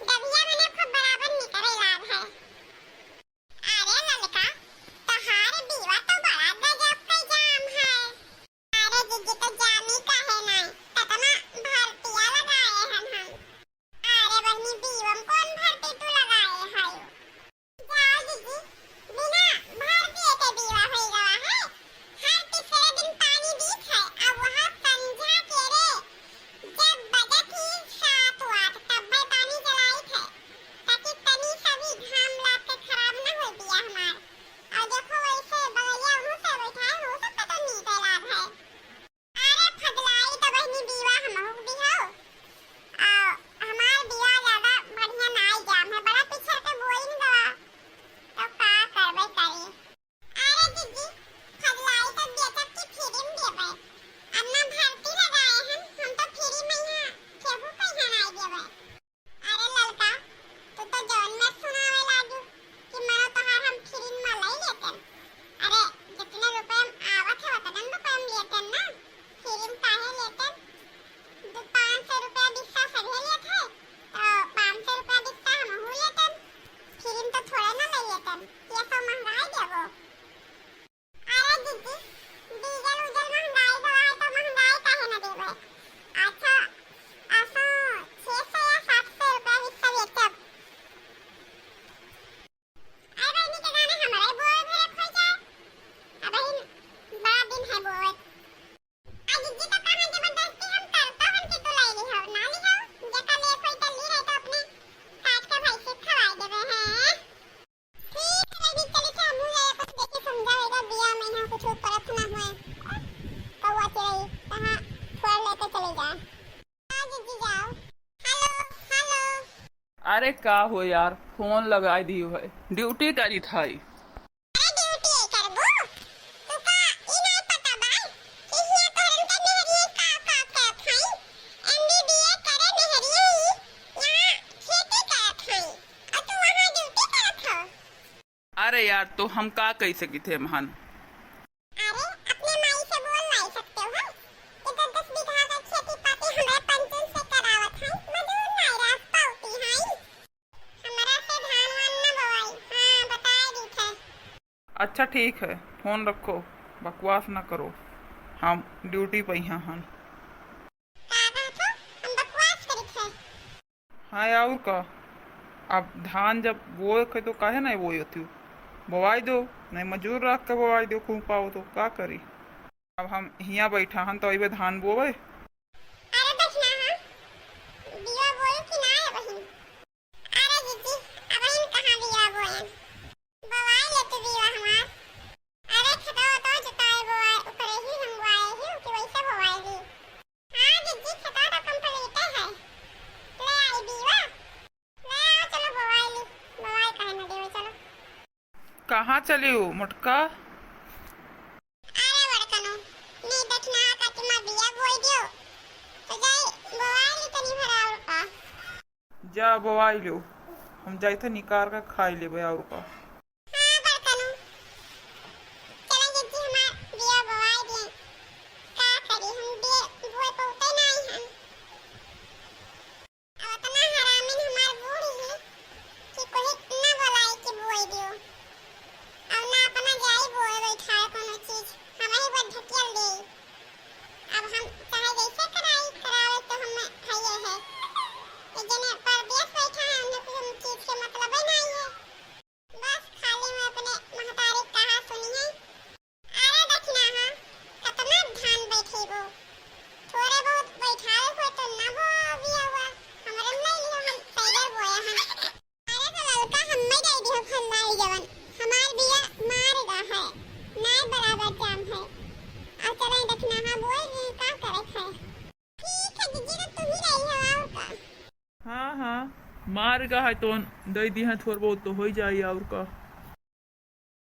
डबिया मने खूब बराबर निकले लाभ है। अरे ललका तहार बीवा तो बड़ा गजब का जाम है। अरे जीजी तो जामी का है ना ततना भर्तियां लगाए हैं हम। अरे बहनी बीवम कौन भर्ती तू लगाए है? जाओ जीजी बिना भर्ती के बीवा हो गया है। हर तीसरे दिन पानी बीत है अब वहां संझा के रे जब बजे थी 7-8 तब मैं पानी जलाई थे ताकि तनी सभी घाम लाग के खराब न हो दिया हमार। और देखो वैसे बगैया हूं से बैठा है हो सकता तो नहीं तैयार है। अरे फगलाई तो बहनी बीवा हम हो भी हो हमार बीवा ज्यादा बढ़िया ना आई जाम है बड़ा पिछड़ के बोई न गवा तो का करबे करी। अरे जीजी फगलाई तो बेचक की फ्री में देबे अन्ना भर्ती लगाए हम तो फ्री में यहाँ केहू पैसा नहीं देबे। अरे ललका तू तो जौन में सुनावे लागू कि मानो तोहार हम फ्री में लई लेतन। अरे जितने रुपए हम आवत है उतने रुपए हम लेतन ना फ्री में काहे लेतन। 500 रुपया बिस्सा सभे लेत है तो 500 रुपया बिस्सा हम हो लेतन फ्री में तो थोड़ा ना लई लेतन ये सब महंगाई देबो। अरे जीजी डीजल उजल महंगाई दवाई तो महंगाई काहे ना देबे। अच्छा असो 600 या 700 रुपया बिस्सा बेचब। अरे बहनी के गाने हमारे बोए भरे खोई जाए अब बहन बड़ा दिन है बोए। जीजी तो कहां जबरदस्ती हम करता हन कि तू लाई ली हो ना ली हो जका ले कोई तो ली रहे तो अपने काट के भाई से खवाई देबे हैं। ठीक है भी चली के हमहू ले कुछ देखे समझावेगा बिया में यहां कुछ परत ना हुए कौवा चिरई कहां फोड़ लेके चले जा। जीजी जाओ। Hello hello. अरे का हो यार फोन लगाई दी है ड्यूटी करी थाई। अरे ड्यूटी करबो तू का ई नहीं पता बा कि हिया तोरन के मेहरिए का करत हई एमबीबीए करे मेहरिए यहाँ खेती करत हई और तू वहां ड्यूटी करत हो। अरे यार तो हम का कह सकी थे महान। अरे अपने माई से बोल नहीं सकते हो कि 10 बीघा का खेती पाती हमारे पंचन से करावत है मजदूर नहीं रात पाउती है हमारा से धान वान न बोवाई। हां बताए दी थे। अच्छा ठीक है फोन रखो बकवास ना करो हम ड्यूटी पे यहाँ हन। का कहत हो हम बकवास करी थे। हाँ और का अब धान जब बोए के तो काहे नहीं बोई होती बोवाई दो नहीं मजदूर रख के बोवाई दो खूब पाओ तो का करी। अब हम यहाँ बैठा हन तो अबे धान बोवे। अरे बचना हां बिया बोए कि ना है बहिन। अरे जीजी अब इन कहां बिया बोए बोवाई ले तो बिया हमार। अरे खटाओ तो जताए बोवाई ऊपर ही हम बोवाए ही कि वैसे बोवाई दी। हां जीजी खटा तो कंप्लीट है ले आई बिया ले आओ चलो बोवाई ली बोवाई काहे ना देवे चलो। कहाँ चली हो मोटका? अरे बड़कनो नी देखना का कि मां बिया बोई दियो तो जाई बोवाई ली तनी भरा और का। जा बोवाई लो हम जाए थे निकाल का खाई ले और का। हां बड़कनो चला जीजी हमार बिया बोवाई दिए का करी हम बिया बोए पौते नहीं हम अब इतना हरामी हमार बूढ़ी है कि कोई न बोलाई कि बोई दियो अब ना अपना जाई बोए बैठा कोनो चीज हम ही बड़ ढकेल दे। अब हम चाहे जैसे करावे तो हम खाइए है जने परदेश बैठा है हमने कोई चीज से मतलब ही नहीं है बस खाली में अपने महतारी कहा सुनी है। अरे देखना हां कितना धान बैठे वो थोड़े बहुत बैठाए हुए तो ना वो भी हुआ हमारे नहीं लियो हम पहले बोया हैं। अरे तो ललका हम में दे दियो खन्नाई जवन हमार बिया मार गा है नहीं बराबर जाम है और चले देखना हां बोए का करे है। ठीक है जीजी तो तुम ही रही हो और का। हाँ हाँ मार का है तो दे दी है थोड़ा बहुत तो हो जाए और का।